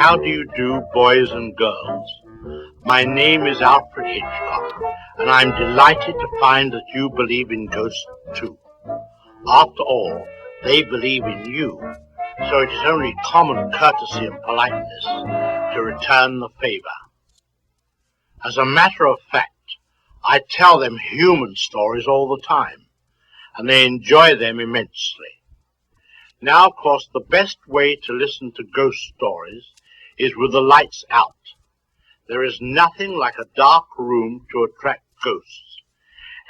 How do you do, boys and girls? My name is Alfred Hitchcock, and I'm delighted to find that you believe in ghosts too. After all, they believe in you, so it is only common courtesy and politeness to return the favor. As a matter of fact, I tell them human stories all the time, and they enjoy them immensely. Now, of course, the best way to listen to ghost stories is with the lights out. There is nothing like a dark room to attract ghosts,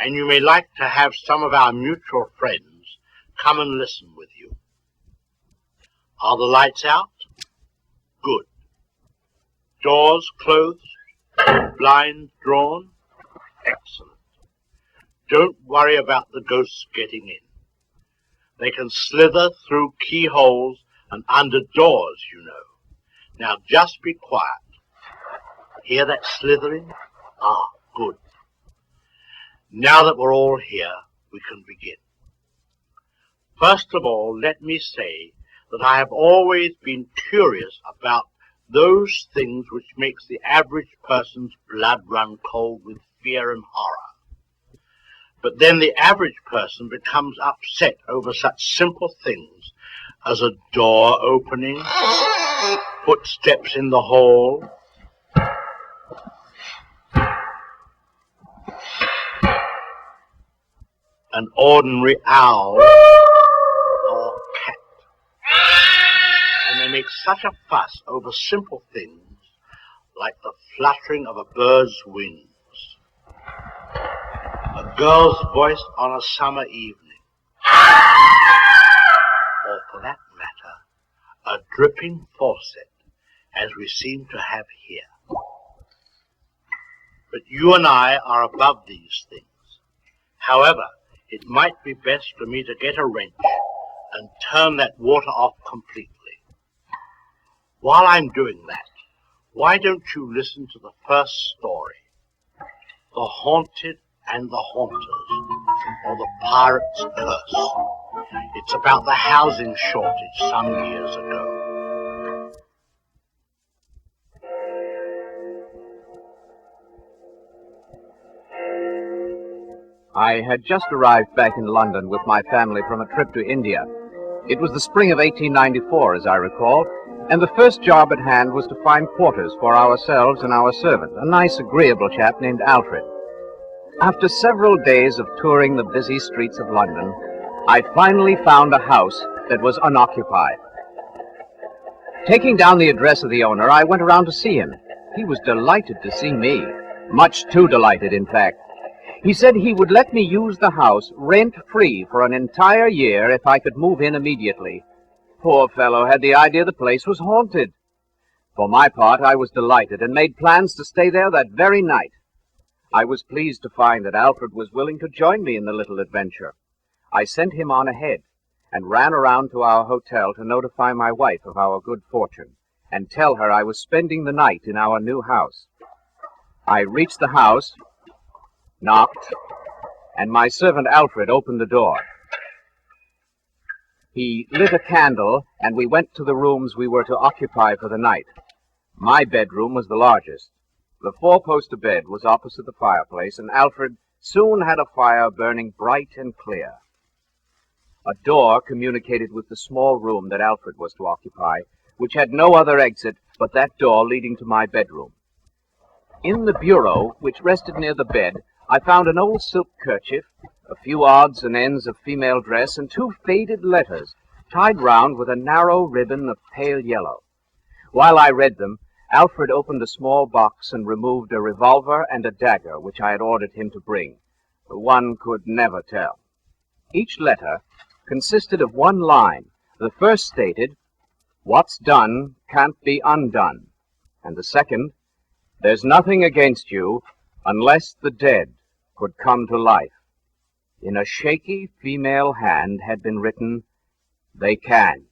and you may like to have some of our mutual friends come and listen with you. Are the lights out? Good. Doors closed? Blinds drawn? Excellent. Don't worry about the ghosts getting in. They can slither through keyholes and under doors, you know. Now just be quiet. Hear that slithering? Ah, good. Now that we're all here, we can begin. First of all, let me say that I have always been curious about those things which makes the average person's blood run cold with fear and horror. But then the average person becomes upset over such simple things as a door opening, footsteps in the hall, an ordinary owl or cat. And they make such a fuss over simple things like the fluttering of a bird's wings, a girl's voice on a summer evening, or for that matter, a dripping faucet, as we seem to have here. But you and I are above these things. However, it might be best for me to get a wrench and turn that water off completely. While I'm doing that, why don't you listen to the first story, The Haunted and the Haunters, or The Pirate's Curse. It's about the housing shortage some years ago. I had just arrived back in London with my family from a trip to India. It was the spring of 1894, as I recall, and the first job at hand was to find quarters for ourselves and our servant, a nice, agreeable chap named Alfred. After several days of touring the busy streets of London, I finally found a house that was unoccupied. Taking down the address of the owner, I went around to see him. He was delighted to see me, much too delighted, in fact. He said he would let me use the house rent-free for an entire year if I could move in immediately. Poor fellow had the idea the place was haunted. For my part, I was delighted and made plans to stay there that very night. I was pleased to find that Alfred was willing to join me in the little adventure. I sent him on ahead and ran around to our hotel to notify my wife of our good fortune and tell her I was spending the night in our new house. I reached the house, knocked, and my servant Alfred opened the door. He lit a candle, and we went to the rooms we were to occupy for the night. My bedroom was the largest. The four-poster bed was opposite the fireplace, and Alfred soon had a fire burning bright and clear. A door communicated with the small room that Alfred was to occupy, which had no other exit but that door leading to my bedroom. In the bureau, which rested near the bed, I found an old silk kerchief, a few odds and ends of female dress, and two faded letters tied round with a narrow ribbon of pale yellow. While I read them, Alfred opened a small box and removed a revolver and a dagger which I had ordered him to bring. One could never tell. Each letter consisted of one line. The first stated, "What's done can't be undone," and the second, "There's nothing against you unless the dead could come to life." In a shaky female hand had been written, "They can."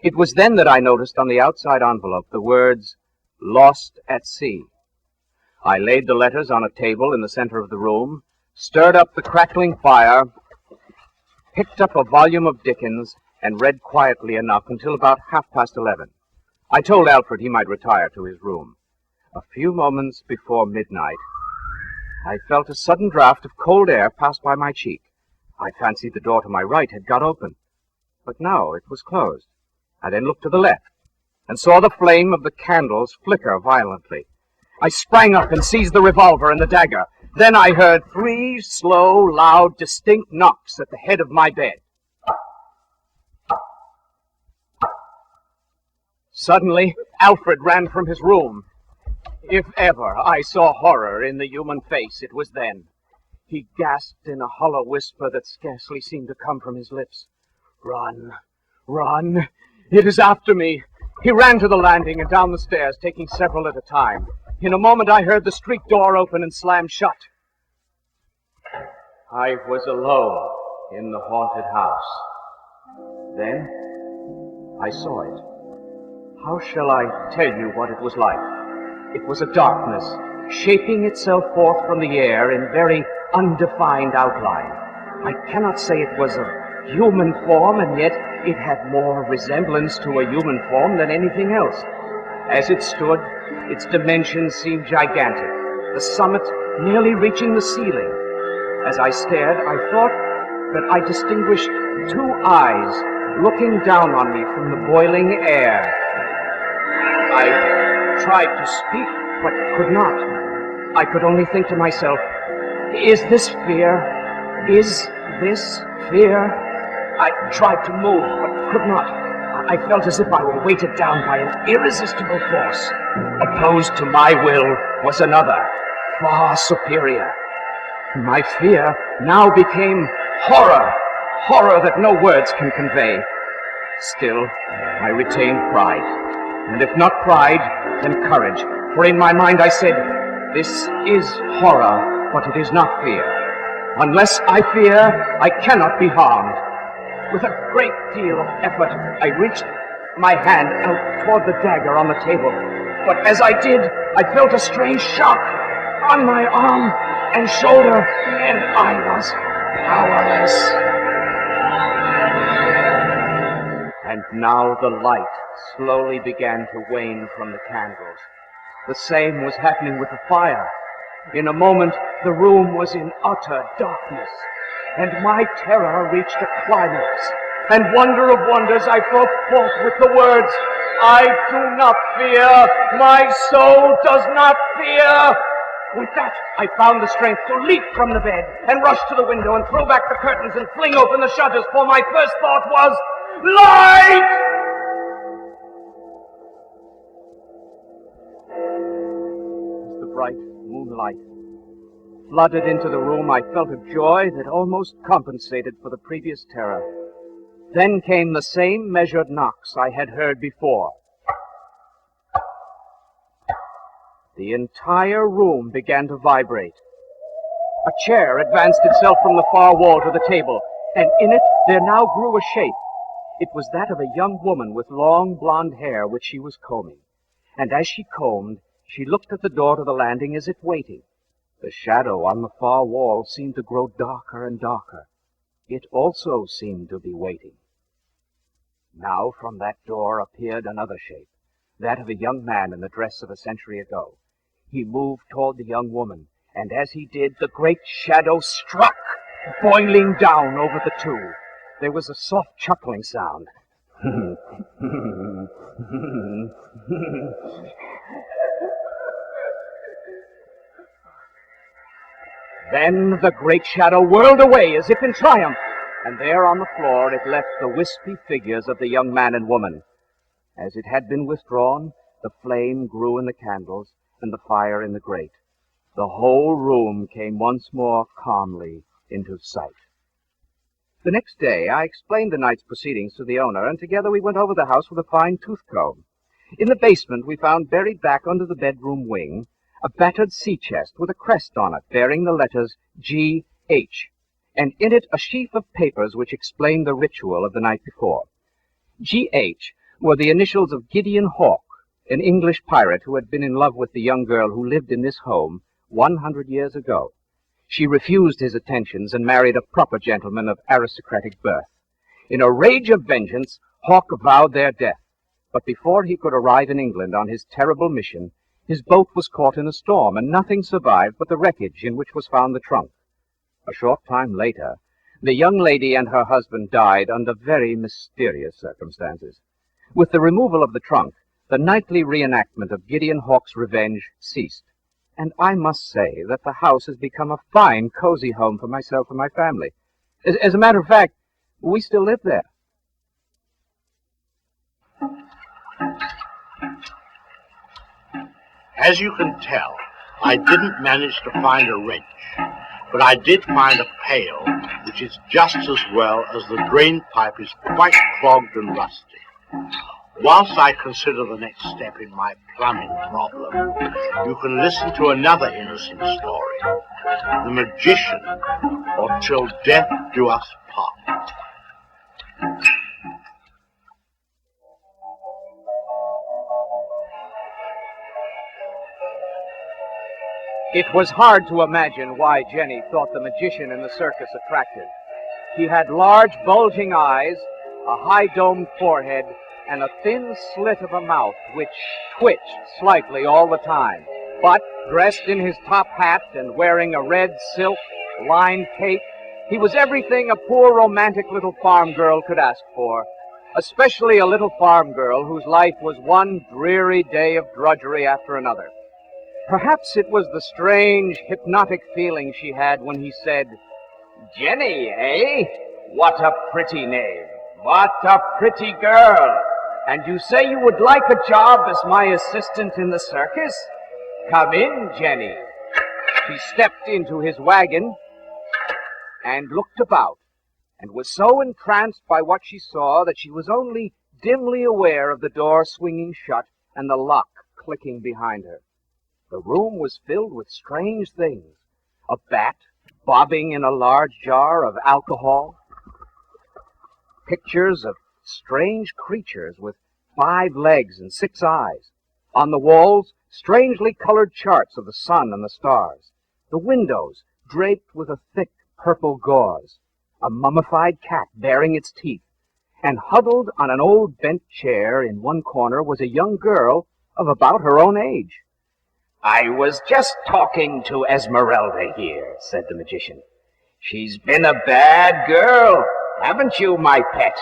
It was then that I noticed on the outside envelope the words, "Lost at Sea." I laid the letters on a table in the center of the room, stirred up the crackling fire, picked up a volume of Dickens, and read quietly enough until about 11:30. I told Alfred he might retire to his room. A few moments before midnight, I felt a sudden draught of cold air pass by my cheek. I fancied the door to my right had got open, but no, it was closed. I then looked to the left and saw the flame of the candles flicker violently. I sprang up and seized the revolver and the dagger. Then I heard 3 slow, loud, distinct knocks at the head of my bed. Suddenly, Alfred ran from his room. If ever I saw horror in the human face, it was then. He gasped in a hollow whisper that scarcely seemed to come from his lips. "Run! Run! It is after me!" He ran to the landing and down the stairs, taking several at a time. In a moment, I heard the street door open and slam shut. I was alone in the haunted house. Then, I saw it. How shall I tell you what it was like? It was a darkness, shaping itself forth from the air in very undefined outline. I cannot say it was a human form, and yet it had more resemblance to a human form than anything else. As it stood, its dimensions seemed gigantic, the summit nearly reaching the ceiling. As I stared, I thought that I distinguished 2 eyes looking down on me from the boiling air. I tried to speak, but could not. I could only think to myself, is this fear? Is this fear? I tried to move, but could not. I felt as if I were weighted down by an irresistible force. Opposed to my will was another, far superior. My fear now became horror, horror that no words can convey. Still, I retained pride, and if not pride, then courage, for in my mind I said, this is horror, but it is not fear. Unless I fear, I cannot be harmed. With a great deal of effort, I reached my hand out toward the dagger on the table, but as I did, I felt a strange shock on my arm and shoulder, and I was powerless. And now the light slowly began to wane from the candles. The same was happening with the fire. In a moment, the room was in utter darkness, and my terror reached a climax. And wonder of wonders, I broke forth with the words, "I do not fear, my soul does not fear." With that, I found the strength to leap from the bed and rush to the window and throw back the curtains and fling open the shutters, for my first thought was, light! As the bright moonlight flooded into the room, I felt a joy that almost compensated for the previous terror. Then came the same measured knocks I had heard before. The entire room began to vibrate. A chair advanced itself from the far wall to the table, and in it there now grew a shape. It was that of a young woman with long blonde hair which she was combing. And as she combed, she looked at the door to the landing as if waiting. The shadow on the far wall seemed to grow darker and darker. It also seemed to be waiting. Now from that door appeared another shape, that of a young man in the dress of a century ago. He moved toward the young woman, and as he did, the great shadow struck, boiling down over the two. There was a soft chuckling sound. Then the great shadow whirled away as if in triumph, and there on the floor it left the wispy figures of the young man and woman. As it had been withdrawn, the flame grew in the candles and the fire in the grate. The whole room came once more calmly into sight. The next day I explained the night's proceedings to the owner, and together we went over the house with a fine tooth comb. In the basement we found buried back under the bedroom wing a battered sea chest with a crest on it bearing the letters G.H., and in it a sheaf of papers which explained the ritual of the night before. G.H. were the initials of Gideon Hawke, an English pirate who had been in love with the young girl who lived in this home 100 years ago. She refused his attentions and married a proper gentleman of aristocratic birth. In a rage of vengeance, Hawke vowed their death. But before he could arrive in England on his terrible mission, his boat was caught in a storm, and nothing survived but the wreckage in which was found the trunk. A short time later, the young lady and her husband died under very mysterious circumstances. With the removal of the trunk, the nightly reenactment of Gideon Hawk's revenge ceased, and I must say that the house has become a fine, cozy home for myself and my family. As a matter of fact, we still live there. As you can tell, I didn't manage to find a wrench, but I did find a pail, which is just as well as the drain pipe is quite clogged and rusty. Whilst I consider the next step in my plumbing problem, you can listen to another innocent story, The Magician, or Till Death Do Us Part. It was hard to imagine why Jenny thought the magician in the circus attractive. He had large, bulging eyes, a high-domed forehead, and a thin slit of a mouth which twitched slightly all the time. But, dressed in his top hat and wearing a red silk lined cape, he was everything a poor romantic little farm girl could ask for, especially a little farm girl whose life was one dreary day of drudgery after another. Perhaps it was the strange, hypnotic feeling she had when he said, "Jenny, eh? What a pretty name. What a pretty girl. And you say you would like a job as my assistant in the circus? Come in, Jenny." She stepped into his wagon and looked about, and was so entranced by what she saw that she was only dimly aware of the door swinging shut and the lock clicking behind her. The room was filled with strange things. A bat bobbing in a large jar of alcohol. Pictures of strange creatures with 5 legs and 6 eyes. On the walls, strangely colored charts of the sun and the stars. The windows draped with a thick purple gauze. A mummified cat baring its teeth. And huddled on an old bent chair in one corner was a young girl of about her own age. "I was just talking to Esmeralda here," said the magician. "She's been a bad girl, haven't you, my pet?"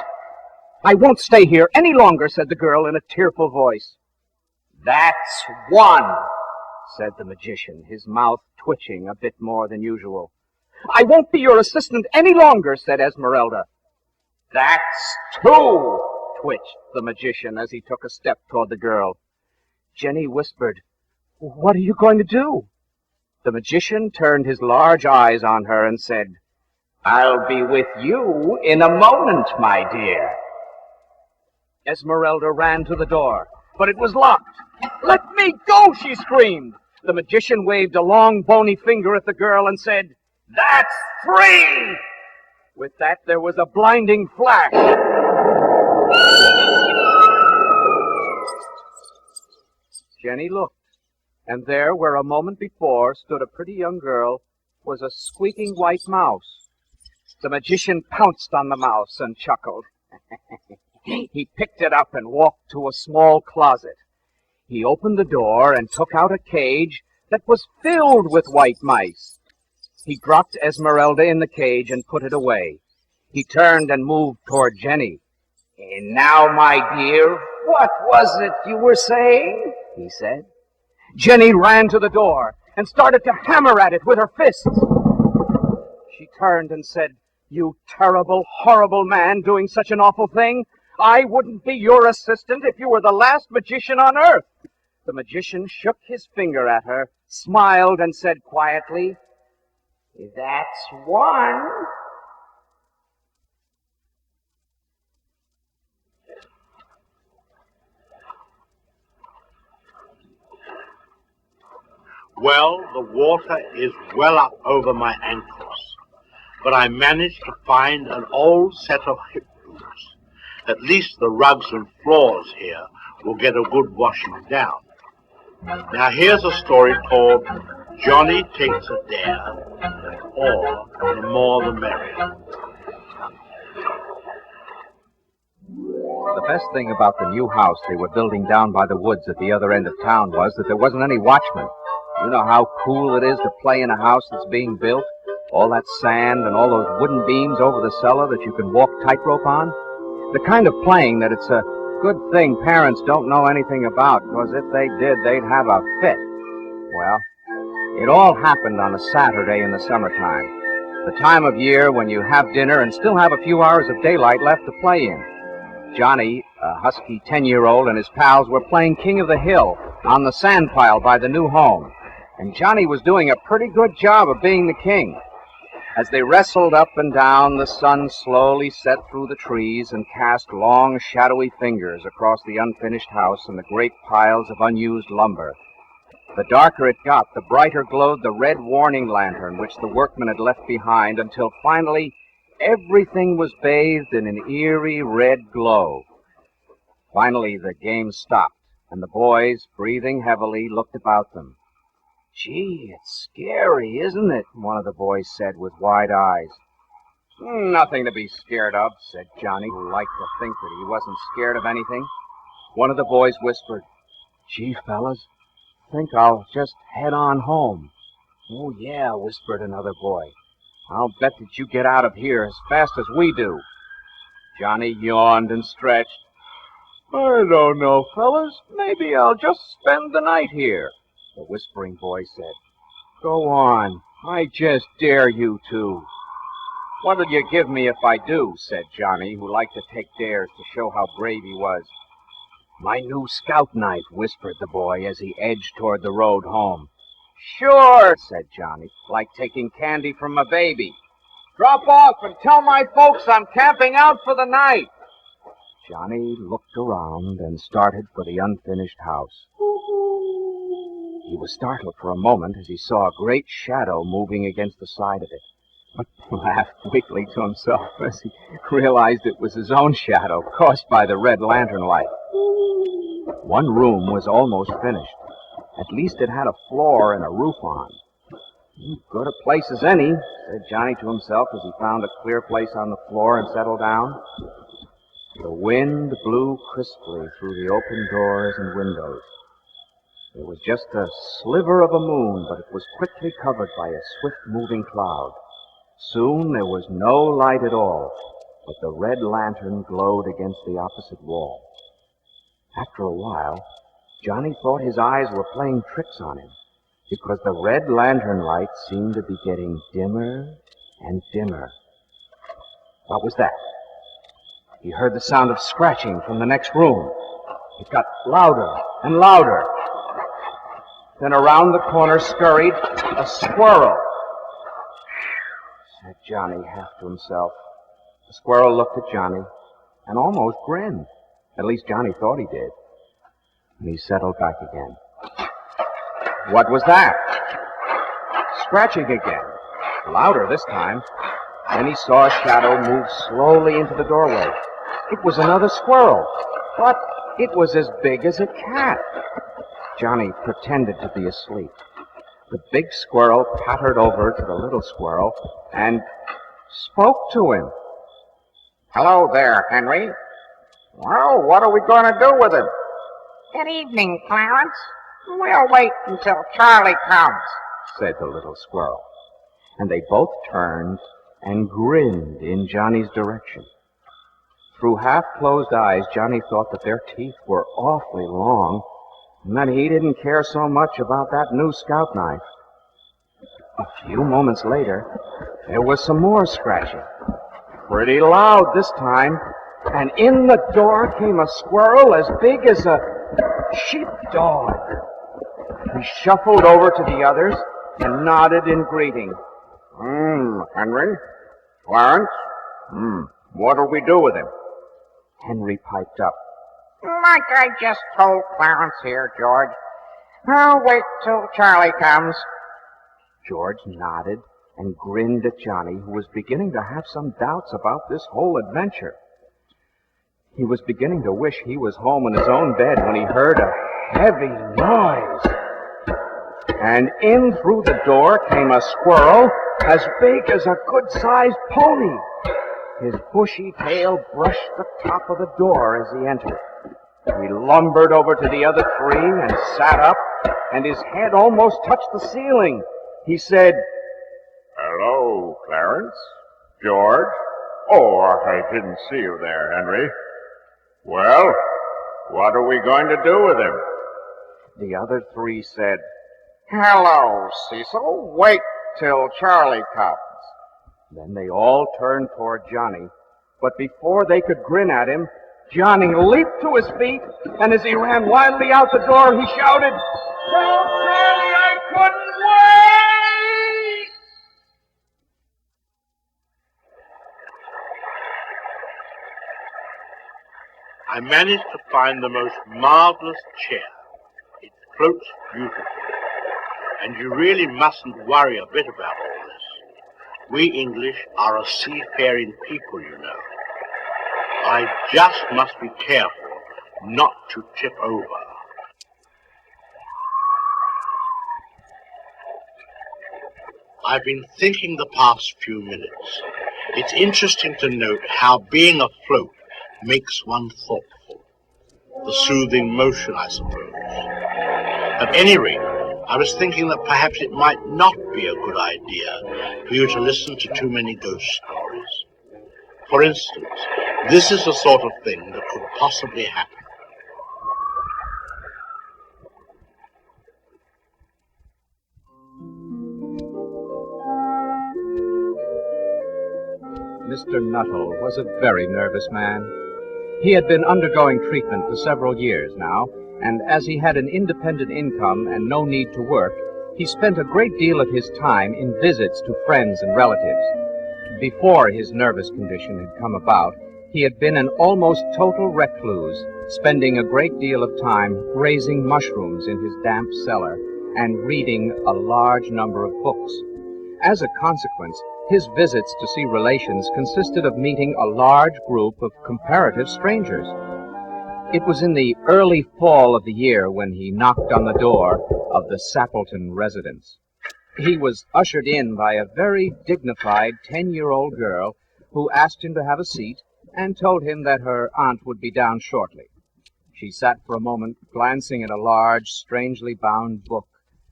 "I won't stay here any longer," said the girl in a tearful voice. "That's one," said the magician, his mouth twitching a bit more than usual. "I won't be your assistant any longer," said Esmeralda. "That's 2, twitched the magician as he took a step toward the girl. Jenny whispered, "What are you going to do?" The magician turned his large eyes on her and said, "I'll be with you in a moment, my dear." Esmeralda ran to the door, but it was locked. "Let me go!" she screamed. The magician waved a long, bony finger at the girl and said, "That's 3!" With that, there was a blinding flash. Jenny looked, and there, where a moment before stood a pretty young girl, was a squeaking white mouse. The magician pounced on the mouse and chuckled. He picked it up and walked to a small closet. He opened the door and took out a cage that was filled with white mice. He dropped Esmeralda in the cage and put it away. He turned and moved toward Jenny. "And now, my dear, what was it you were saying?" he said. Jenny ran to the door and started to hammer at it with her fists. She turned and said, "You terrible, horrible man doing such an awful thing. I wouldn't be your assistant if you were the last magician on earth." The magician shook his finger at her, smiled, and said quietly, "That's 1." Well, the water is well up over my ankles, but I managed to find an old set of hip boots. At least the rugs and floors here will get a good washing down. Now here's a story called Johnny Takes a Dare, or The More the Merrier. The best thing about the new house they were building down by the woods at the other end of town was that there wasn't any watchman. You know how cool it is to play in a house that's being built? All that sand and all those wooden beams over the cellar that you can walk tightrope on? The kind of playing that it's a good thing parents don't know anything about, because if they did, they'd have a fit. Well, it all happened on a Saturday in the summertime, the time of year when you have dinner and still have a few hours of daylight left to play in. Johnny, a husky 10-year-old, and his pals were playing King of the Hill on the sand pile by the new home. And Johnny was doing a pretty good job of being the king. As they wrestled up and down, the sun slowly set through the trees and cast long, shadowy fingers across the unfinished house and the great piles of unused lumber. The darker it got, the brighter glowed the red warning lantern which the workmen had left behind, until finally everything was bathed in an eerie red glow. Finally, the game stopped, and the boys, breathing heavily, looked about them. "Gee, it's scary, isn't it?" one of the boys said with wide eyes. "Nothing to be scared of," said Johnny, who liked to think that he wasn't scared of anything. One of the boys whispered, "Gee, fellas, I think I'll just head on home." "Oh, yeah," whispered another boy. "I'll bet that you get out of here as fast as we do." Johnny yawned and stretched. "I don't know, fellas. Maybe I'll just spend the night here." The whispering boy said, "Go on. I just dare you to." "What'll you give me if I do?" said Johnny, who liked to take dares to show how brave he was. "My new scout knife," whispered the boy as he edged toward the road home. "Sure," said Johnny, "like taking candy from a baby. Drop off and tell my folks I'm camping out for the night." Johnny looked around and started for the unfinished house. He was startled for a moment as he saw a great shadow moving against the side of it, but laughed weakly to himself as he realized it was his own shadow caused by the red lantern light. One room was almost finished. At least it had a floor and a roof on. "Good a place as any," said Johnny to himself as he found a clear place on the floor and settled down. The wind blew crisply through the open doors and windows. There was just a sliver of a moon, but it was quickly covered by a swift-moving cloud. Soon there was no light at all, but the red lantern glowed against the opposite wall. After a while, Johnny thought his eyes were playing tricks on him, because the red lantern light seemed to be getting dimmer and dimmer. What was that? He heard the sound of scratching from the next room. It got louder and louder. Then around the corner scurried a squirrel. Said Johnny half to himself. The squirrel looked at Johnny and almost grinned. At least Johnny thought he did. And he settled back again. What was that? Scratching again. Louder this time. Then he saw a shadow move slowly into the doorway. It was another squirrel, but it was as big as a cat. Johnny pretended to be asleep. The big squirrel pattered over to the little squirrel and spoke to him. "Hello there, Henry. Well, what are we going to do with him?" "Good evening, Clarence. We'll wait until Charlie comes," said the little squirrel. And they both turned and grinned in Johnny's direction. Through half-closed eyes, Johnny thought that their teeth were awfully long, and that he didn't care so much about that new scout knife. A few moments later, there was some more scratching. Pretty loud this time, and in the door came a squirrel as big as a sheepdog. He shuffled over to the others and nodded in greeting. Henry? Clarence? What'll we do with him?" Henry piped up. "Like I just told Clarence here, George. I'll wait till Charlie comes." George nodded and grinned at Johnny, who was beginning to have some doubts about this whole adventure. He was beginning to wish he was home in his own bed when he heard a heavy noise. And in through the door came a squirrel as big as a good-sized pony. His bushy tail brushed the top of the door as he entered. He lumbered over to the other three and sat up, and his head almost touched the ceiling. He said, "Hello, Clarence. George. Oh, I didn't see you there, Henry. Well, what are we going to do with him?" The other three said, Hello, Cecil. Wait till Charlie comes. Then they all turned toward Johnny. But before they could grin at him, Johnny leaped to his feet, and as he ran wildly out the door, he shouted, "Tell Charlie I couldn't wait!" I managed to find the most marvelous chair. It floats beautifully. And you really mustn't worry a bit about all this. We English are a seafaring people, you know. I just must be careful not to tip over. I've been thinking the past few minutes. It's interesting to note how being afloat makes one thoughtful. The soothing motion, I suppose. At any rate, I was thinking that perhaps it might not be a good idea for you to listen to too many ghost stories. For instance, this is the sort of thing that could possibly happen. Mr. Nuttall was a very nervous man. He had been undergoing treatment for several years now, and as he had an independent income and no need to work, he spent a great deal of his time in visits to friends and relatives. Before his nervous condition had come about, he had been an almost total recluse, spending a great deal of time raising mushrooms in his damp cellar and reading a large number of books. As a consequence, his visits to see relations consisted of meeting a large group of comparative strangers. It was in the early fall of the year when he knocked on the door of the Sappleton residence. He was ushered in by a very dignified 10-year-old girl who asked him to have a seat and told him that her aunt would be down shortly. She sat for a moment, glancing at a large, strangely bound book,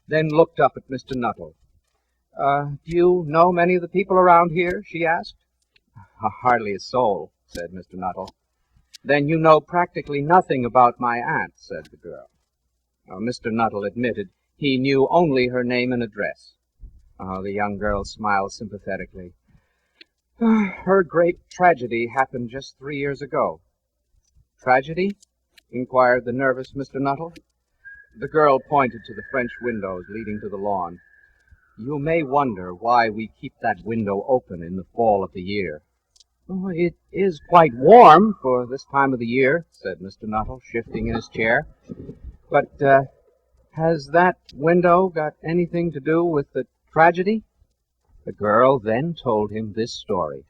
then looked up at Mr. Nuttall. Do you know many of the people around here?" she asked. "Hardly a soul," said Mr. Nuttall. "Then you know practically nothing about my aunt," said the girl. Mr. Nuttall admitted he knew only her name and address. The young girl smiled sympathetically. "Her great tragedy happened just 3 years ago." "Tragedy?" inquired the nervous Mr. Nuttall. The girl pointed to the French windows leading to the lawn. "You may wonder why we keep that window open in the fall of the year." "It is quite warm for this time of the year," said Mr. Nuttall, shifting in his chair. "But has that window got anything to do with the tragedy?" The girl then told him this story.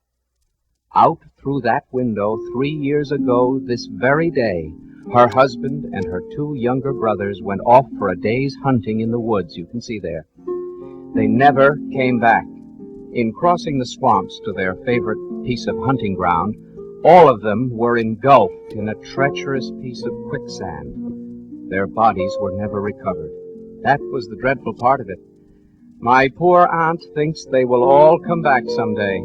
Out through that window 3 years ago this very day, her husband and her 2 younger brothers went off for a day's hunting in the woods you can see there. They never came back. In crossing the swamps to their favorite piece of hunting ground, all of them were engulfed in a treacherous piece of quicksand. Their bodies were never recovered. That was the dreadful part of it. My poor aunt thinks they will all come back someday,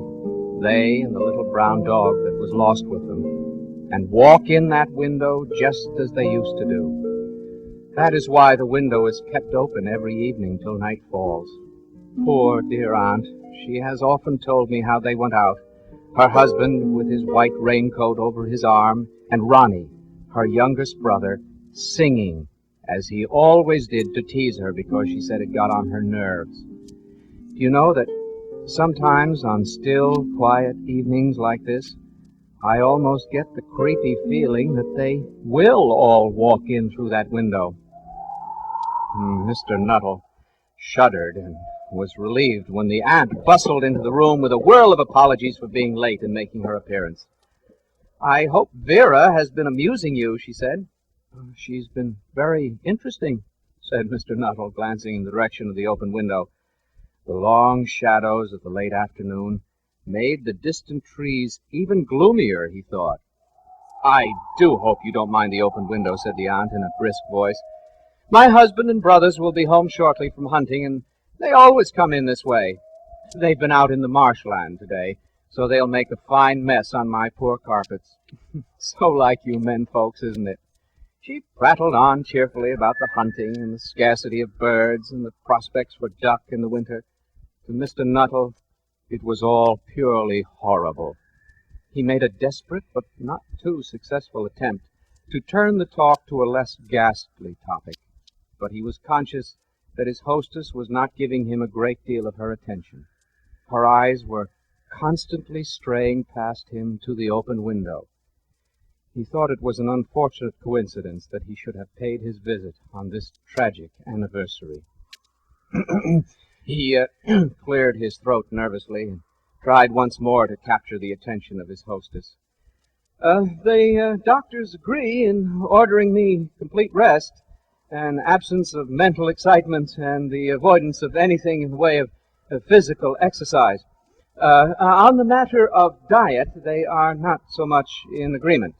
they and the little brown dog that was lost with them, and walk in that window just as they used to do. That is why the window is kept open every evening till night falls. Poor dear aunt, she has often told me how they went out, her husband with his white raincoat over his arm, and Ronnie, her youngest brother, singing, as he always did to tease her because she said it got on her nerves. Do you know that sometimes on still, quiet evenings like this, I almost get the creepy feeling that they will all walk in through that window. Mr. Nuttall shuddered and was relieved when the aunt bustled into the room with a whirl of apologies for being late and making her appearance. "I hope Vera has been amusing you," she said. "She's been very interesting," said Mr. Nuttall, glancing in the direction of the open window. The long shadows of the late afternoon made the distant trees even gloomier, he thought. "I do hope you don't mind the open window," said the aunt in a brisk voice. "My husband and brothers will be home shortly from hunting, and they always come in this way. They've been out in the marshland today, so they'll make a fine mess on my poor carpets." "So like you men folks, isn't it?" She prattled on cheerfully about the hunting and the scarcity of birds and the prospects for duck in the winter. To Mr. Nuttall, it was all purely horrible. He made a desperate but not too successful attempt to turn the talk to a less ghastly topic, but he was conscious that his hostess was not giving him a great deal of her attention. Her eyes were constantly straying past him to the open window. He thought it was an unfortunate coincidence that he should have paid his visit on this tragic anniversary. He cleared his throat nervously and tried once more to capture the attention of his hostess. The doctors agree in ordering me complete rest, an absence of mental excitement, and the avoidance of anything in the way of physical exercise. On the matter of diet, they are not so much in agreement."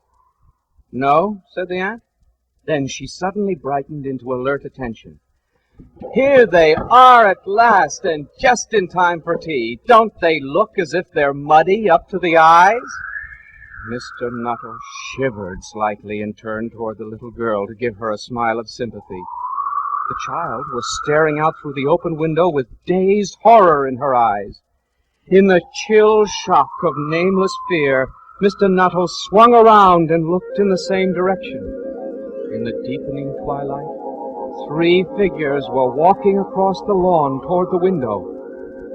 "No?" said the aunt. Then she suddenly brightened into alert attention. "Here they are at last, and just in time for tea. Don't they look as if they're muddy up to the eyes?" Mr. Nuttall shivered slightly and turned toward the little girl to give her a smile of sympathy. The child was staring out through the open window with dazed horror in her eyes. In the chill shock of nameless fear, Mr. Nuttall swung around and looked in the same direction. In the deepening twilight, 3 figures were walking across the lawn toward the window.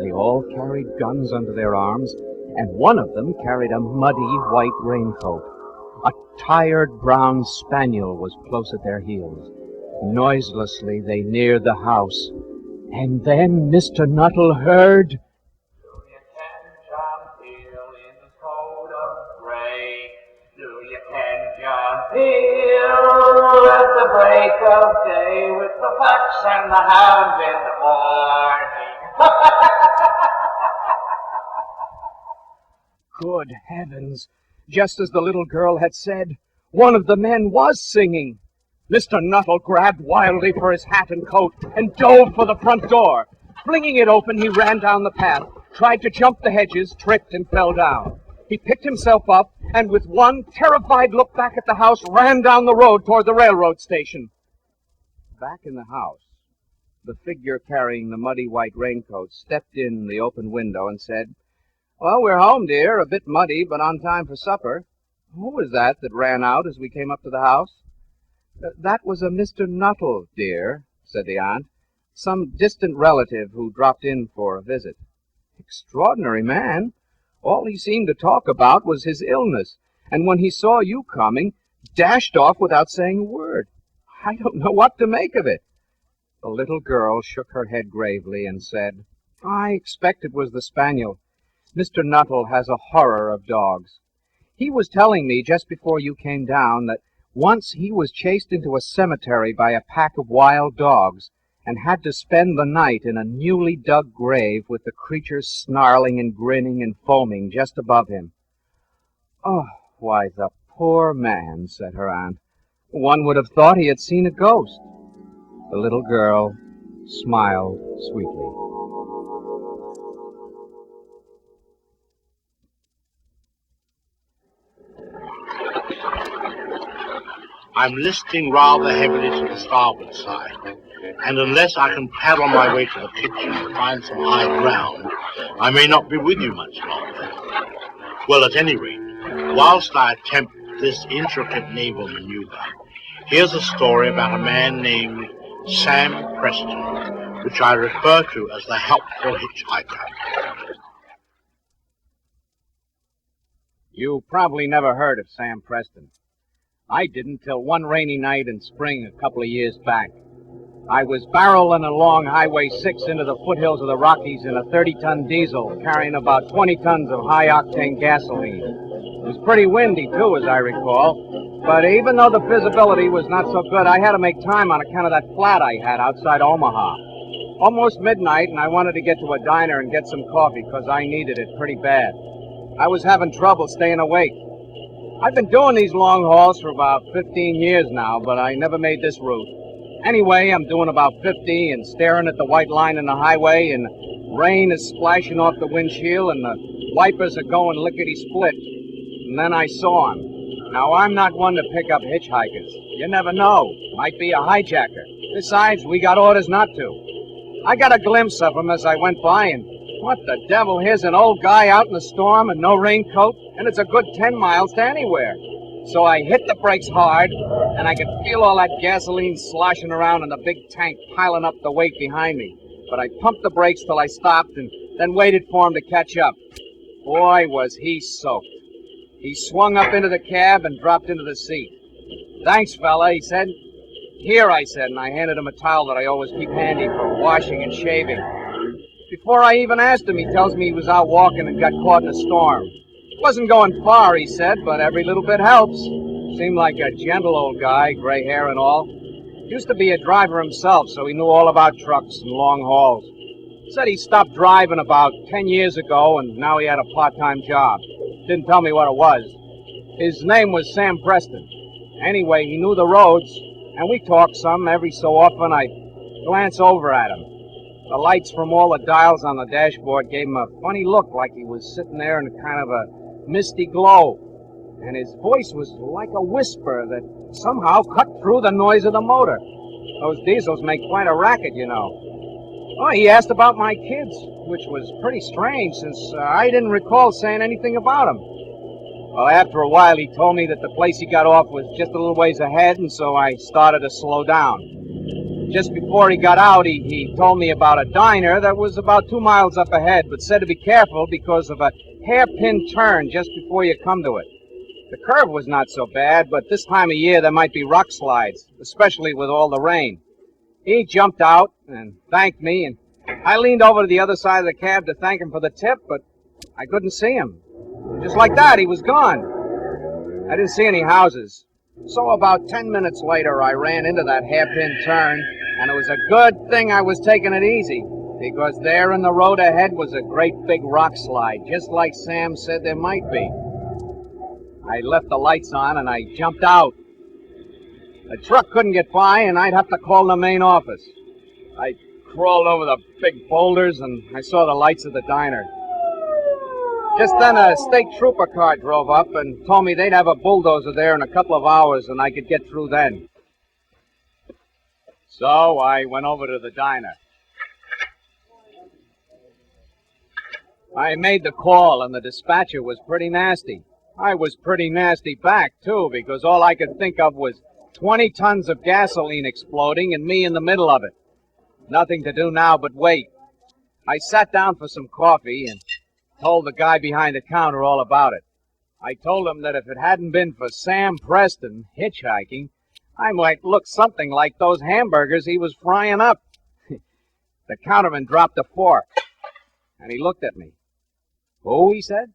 They all carried guns under their arms, and one of them carried a muddy white raincoat. A tired brown spaniel was close at their heels. Noiselessly they neared the house, and then Mr. Nuttall heard, "Do you ken John Peel in his coat of grey? Do you ken John Peel at the break of day, with the fox and the hounds in the morning?" Good heavens! Just as the little girl had said, one of the men was singing. Mr. Nuttall grabbed wildly for his hat and coat and dove for the front door. Flinging it open, he ran down the path, tried to jump the hedges, tripped, and fell down. He picked himself up, and with one terrified look back at the house, ran down the road toward the railroad station. Back in the house, the figure carrying the muddy white raincoat stepped in the open window and said, "Well, we're home, dear, a bit muddy, but on time for supper." "Who was that ran out as we came up to the house?" "That was a Mr. Nuttall, dear," said the aunt. "Some distant relative who dropped in for a visit." "Extraordinary man. All he seemed to talk about was his illness, and when he saw you coming, dashed off without saying a word. I don't know what to make of it." The little girl shook her head gravely and said, "I expect it was the spaniel. Mr. Nuttall has a horror of dogs. He was telling me just before you came down that once he was chased into a cemetery by a pack of wild dogs and had to spend the night in a newly dug grave with the creatures snarling and grinning and foaming just above him." "Oh, why, the poor man," said her aunt. "One would have thought he had seen a ghost." The little girl smiled sweetly. I'm listing rather heavily to the starboard side, and unless I can paddle my way to the kitchen to find some high ground, I may not be with you much longer. Well, at any rate, whilst I attempt this intricate naval maneuver, here's a story about a man named Sam Preston, which I refer to as the Helpful Hitchhiker. You probably never heard of Sam Preston. I didn't till one rainy night in spring a couple of years back. I was barreling along Highway 6 into the foothills of the Rockies in a 30-ton diesel carrying about 20 tons of high-octane gasoline. It was pretty windy, too, as I recall. But even though the visibility was not so good, I had to make time on account of that flat I had outside Omaha. Almost midnight, and I wanted to get to a diner and get some coffee because I needed it pretty bad. I was having trouble staying awake. I've been doing these long hauls for about 15 years now, but I never made this route. Anyway, I'm doing about 50 and staring at the white line in the highway, and rain is splashing off the windshield, and the wipers are going lickety-split. And then I saw him. Now, I'm not one to pick up hitchhikers. You never know. Might be a hijacker. Besides, we got orders not to. I got a glimpse of him as I went by, and what the devil, here's an old guy out in the storm and no raincoat, and it's a good 10 miles to anywhere. So I hit the brakes hard, and I could feel all that gasoline sloshing around in the big tank piling up the weight behind me. But I pumped the brakes till I stopped and then waited for him to catch up. Boy, was he soaked. He swung up into the cab and dropped into the seat. "Thanks, fella," he said. "Here," I said, and I handed him a towel that I always keep handy for washing and shaving. Before I even asked him, he tells me he was out walking and got caught in a storm. Wasn't going far, he said, but every little bit helps. Seemed like a gentle old guy, gray hair and all. Used to be a driver himself, so he knew all about trucks and long hauls. Said he stopped driving about 10 years ago, and now he had a part-time job. Didn't tell me what it was. His name was Sam Preston. Anyway, he knew the roads, and we talked some. Every so often I'd glance over at him. The lights from all the dials on the dashboard gave him a funny look, like he was sitting there in kind of a misty glow. And his voice was like a whisper that somehow cut through the noise of the motor. Those diesels make quite a racket, you know. Oh, he asked about my kids, which was pretty strange since I didn't recall saying anything about them. Well, after a while, he told me that the place he got off was just a little ways ahead, and so I started to slow down. Just before he got out, he told me about a diner that was about 2 miles up ahead, but said to be careful because of a hairpin turn just before you come to it. The curve was not so bad, but this time of year there might be rock slides, especially with all the rain. He jumped out and thanked me, and I leaned over to the other side of the cab to thank him for the tip, but I couldn't see him. Just like that, he was gone. I didn't see any houses. So about 10 minutes later, I ran into that hairpin turn, and it was a good thing I was taking it easy, because there in the road ahead was a great big rock slide, just like Sam said there might be. I left the lights on, and I jumped out. The truck couldn't get by, and I'd have to call the main office. I crawled over the big boulders, and I saw the lights of the diner. Just then, a state trooper car drove up and told me they'd have a bulldozer there in a couple of hours, and I could get through then. So I went over to the diner. I made the call, and the dispatcher was pretty nasty. I was pretty nasty back, too, because all I could think of was 20 tons of gasoline exploding and me in the middle of it. Nothing to do now but wait. I sat down for some coffee and told the guy behind the counter all about it. I told him that if it hadn't been for Sam Preston hitchhiking, I might look something like those hamburgers he was frying up. The counterman dropped a fork, and he looked at me. "Who?" he said.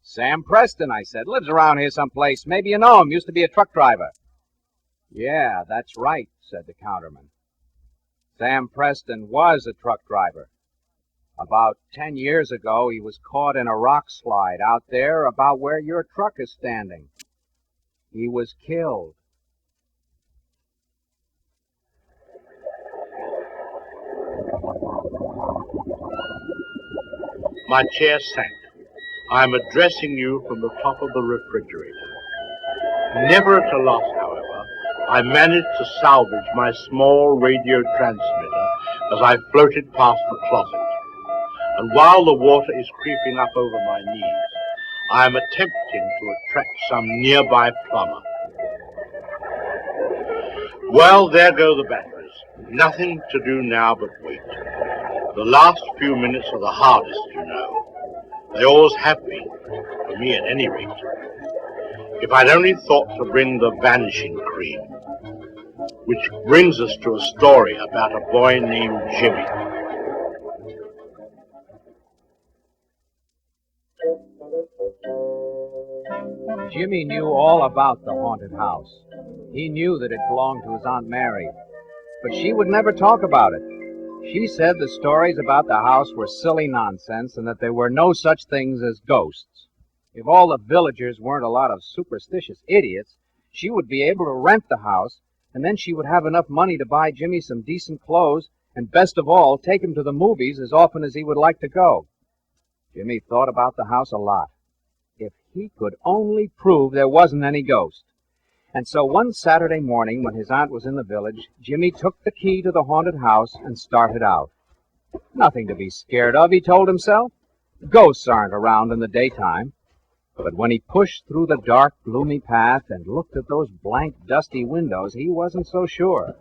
"Sam Preston," I said. "Lives around here someplace. Maybe you know him. Used to be a truck driver." "Yeah, that's right," said the counterman. Sam Preston was a truck driver. About 10 years ago, he was caught in a rock slide out there about where your truck is standing. He was killed. My chair sank. I am addressing you from the top of the refrigerator. Never at a loss, however, I managed to salvage my small radio transmitter as I floated past the closet. And while the water is creeping up over my knees, I am attempting to attract some nearby plumber. Well, there go the batteries. Nothing to do now but wait. The last few minutes are the hardest, you know. They always have been, for me at any rate. If I'd only thought to bring the vanishing cream. Which brings us to a story about a boy named Jimmy. Jimmy knew all about the haunted house. He knew that it belonged to his Aunt Mary, but she would never talk about it. She said the stories about the house were silly nonsense and that there were no such things as ghosts. If all the villagers weren't a lot of superstitious idiots, she would be able to rent the house, and then she would have enough money to buy Jimmy some decent clothes, and best of all, take him to the movies as often as he would like to go. Jimmy thought about the house a lot. If he could only prove there wasn't any ghost. And so one Saturday morning, when his aunt was in the village, Jimmy took the key to the haunted house and started out. Nothing to be scared of, he told himself. Ghosts aren't around in the daytime. But when he pushed through the dark, gloomy path and looked at those blank, dusty windows, he wasn't so sure.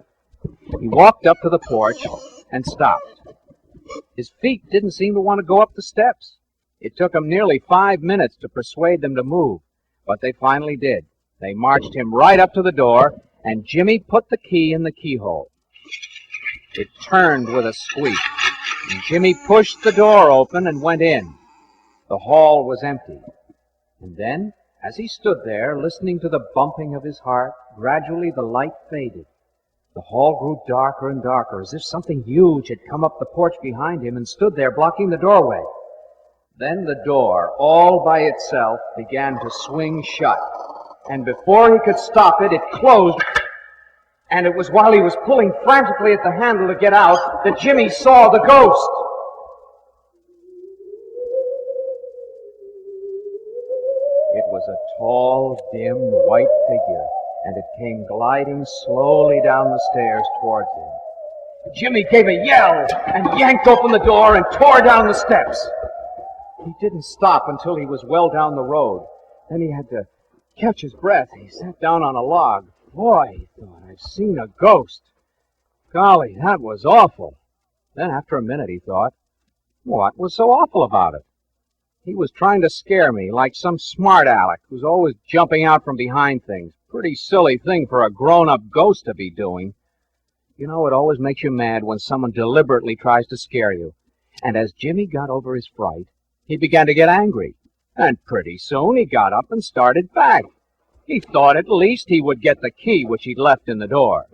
He walked up to the porch and stopped. His feet didn't seem to want to go up the steps. It took him nearly 5 minutes to persuade them to move, but they finally did. They marched him right up to the door, and Jimmy put the key in the keyhole. It turned with a squeak, and Jimmy pushed the door open and went in. The hall was empty. And then, as he stood there, listening to the bumping of his heart, gradually the light faded. The hall grew darker and darker, as if something huge had come up the porch behind him and stood there blocking the doorway. Then the door, all by itself, began to swing shut. And before he could stop it, it closed. And it was while he was pulling frantically at the handle to get out that Jimmy saw the ghost. It was a tall, dim, white figure, and it came gliding slowly down the stairs towards him. Jimmy gave a yell and yanked open the door and tore down the steps. He didn't stop until he was well down the road. Then he had to catch his breath. He sat down on a log. Boy, he thought, I've seen a ghost. Golly, that was awful. Then after a minute he thought, what was so awful about it? He was trying to scare me like some smart aleck who's always jumping out from behind things. Pretty silly thing for a grown-up ghost to be doing. You know, it always makes you mad when someone deliberately tries to scare you. And as Jimmy got over his fright, he began to get angry. And pretty soon he got up and started back. He thought at least he would get the key which he'd left in the door.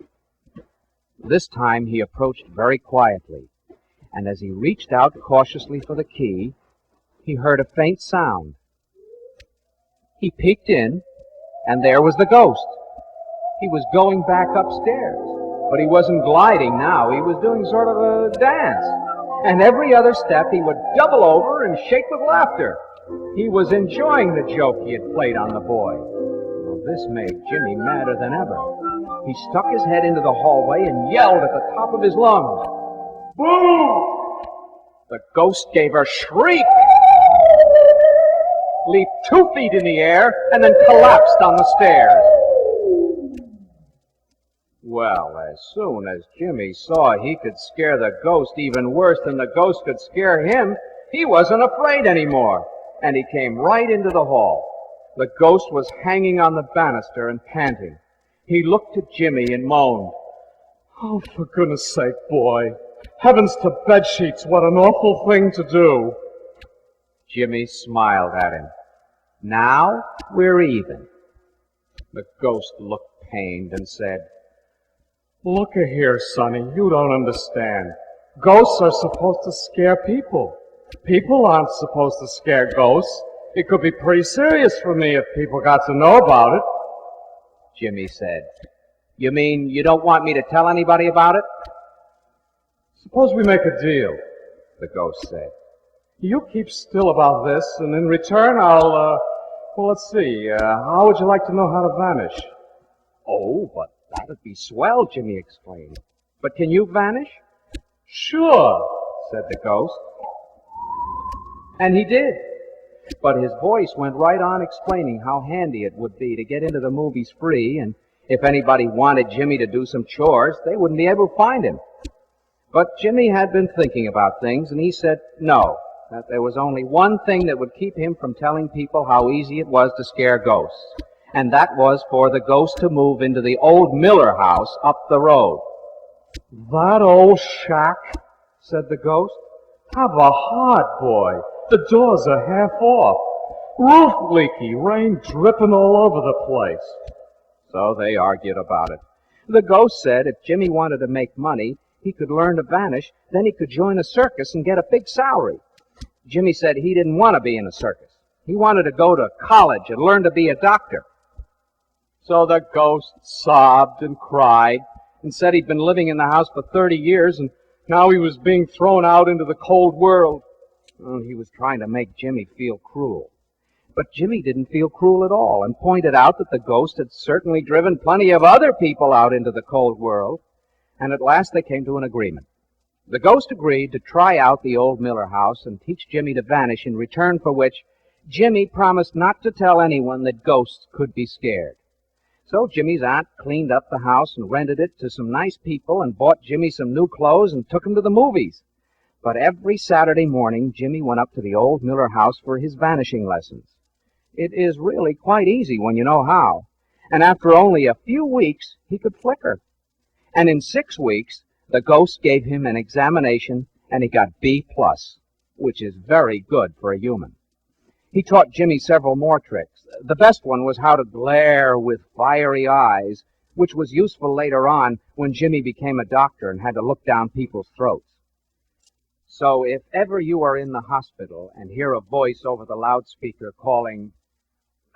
This time he approached very quietly, and as he reached out cautiously for the key, he heard a faint sound. He peeked in, and there was the ghost. He was going back upstairs, but he wasn't gliding now. He was doing sort of a dance, and every other step he would double over and shake with laughter. He was enjoying the joke he had played on the boy. Well, this made Jimmy madder than ever. He stuck his head into the hallway and yelled at the top of his lungs. Boo! The ghost gave a shriek, leaped 2 feet in the air, and then collapsed on the stairs. Well, as soon as Jimmy saw he could scare the ghost even worse than the ghost could scare him, he wasn't afraid anymore, and he came right into the hall. The ghost was hanging on the banister and panting. He looked at Jimmy and moaned, "Oh, for goodness sake, boy. Heavens to bedsheets, what an awful thing to do." Jimmy smiled at him. "Now we're even." The ghost looked pained and said, "Look-a-here, Sonny, you don't understand. Ghosts are supposed to scare people. People aren't supposed to scare ghosts. It could be pretty serious for me if people got to know about it." Jimmy said, "You mean you don't want me to tell anybody about it?" "Suppose we make a deal," the ghost said. "You keep still about this, and in return well, let's see, how would you like to know how to vanish?" "Oh, but that'd be swell," Jimmy exclaimed. "But can you vanish?" "Sure," said the ghost. And he did. But his voice went right on explaining how handy it would be to get into the movies free, and if anybody wanted Jimmy to do some chores, they wouldn't be able to find him. But Jimmy had been thinking about things, and he said no, that there was only one thing that would keep him from telling people how easy it was to scare ghosts, and that was for the ghost to move into the old Miller house up the road. "That old shack?" said the ghost. "Have a heart, boy. The doors are half off. Roof leaky, rain dripping all over the place." So they argued about it. The ghost said if Jimmy wanted to make money, he could learn to vanish, then he could join a circus and get a big salary. Jimmy said he didn't want to be in a circus. He wanted to go to college and learn to be a doctor. So the ghost sobbed and cried and said he'd been living in the house for 30 years and now he was being thrown out into the cold world. Well, he was trying to make Jimmy feel cruel. But Jimmy didn't feel cruel at all and pointed out that the ghost had certainly driven plenty of other people out into the cold world. And at last they came to an agreement. The ghost agreed to try out the old Miller house and teach Jimmy to vanish, in return for which Jimmy promised not to tell anyone that ghosts could be scared. So Jimmy's aunt cleaned up the house and rented it to some nice people and bought Jimmy some new clothes and took him to the movies. But every Saturday morning, Jimmy went up to the old Miller house for his vanishing lessons. It is really quite easy when you know how. And after only a few weeks, he could flicker. And in 6 weeks, the ghost gave him an examination, and he got B+, which is very good for a human. He taught Jimmy several more tricks. The best one was how to glare with fiery eyes, which was useful later on when Jimmy became a doctor and had to look down people's throats. So if ever you are in the hospital and hear a voice over the loudspeaker calling,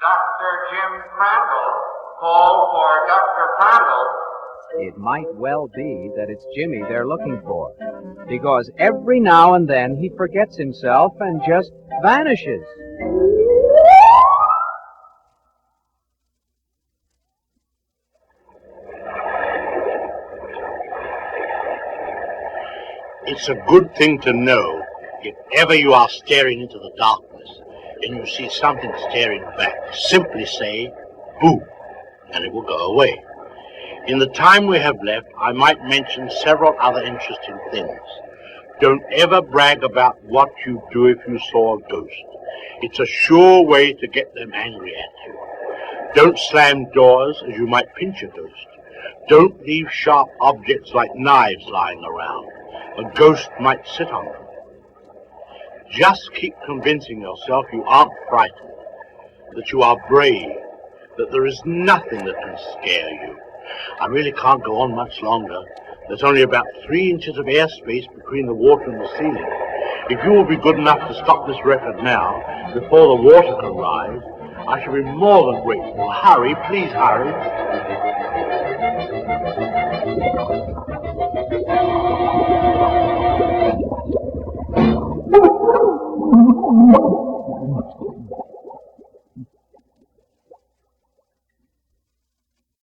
Dr. Jim Crandall, call for Dr. Crandall, it might well be that it's Jimmy they're looking for, because every now and then he forgets himself and just vanishes. It's a good thing to know if ever you are staring into the darkness and you see something staring back, simply say, boo, and it will go away. In the time we have left, I might mention several other interesting things. Don't ever brag about what you'd do if you saw a ghost. It's a sure way to get them angry at you. Don't slam doors, as you might pinch a ghost. Don't leave sharp objects like knives lying around. A ghost might sit on them. Just keep convincing yourself you aren't frightened, that you are brave, that there is nothing that can scare you. I really can't go on much longer. There's only about 3 inches of airspace between the water and the ceiling. If you will be good enough to stop this record now, before the water can rise, I shall be more than grateful. Hurry, please hurry.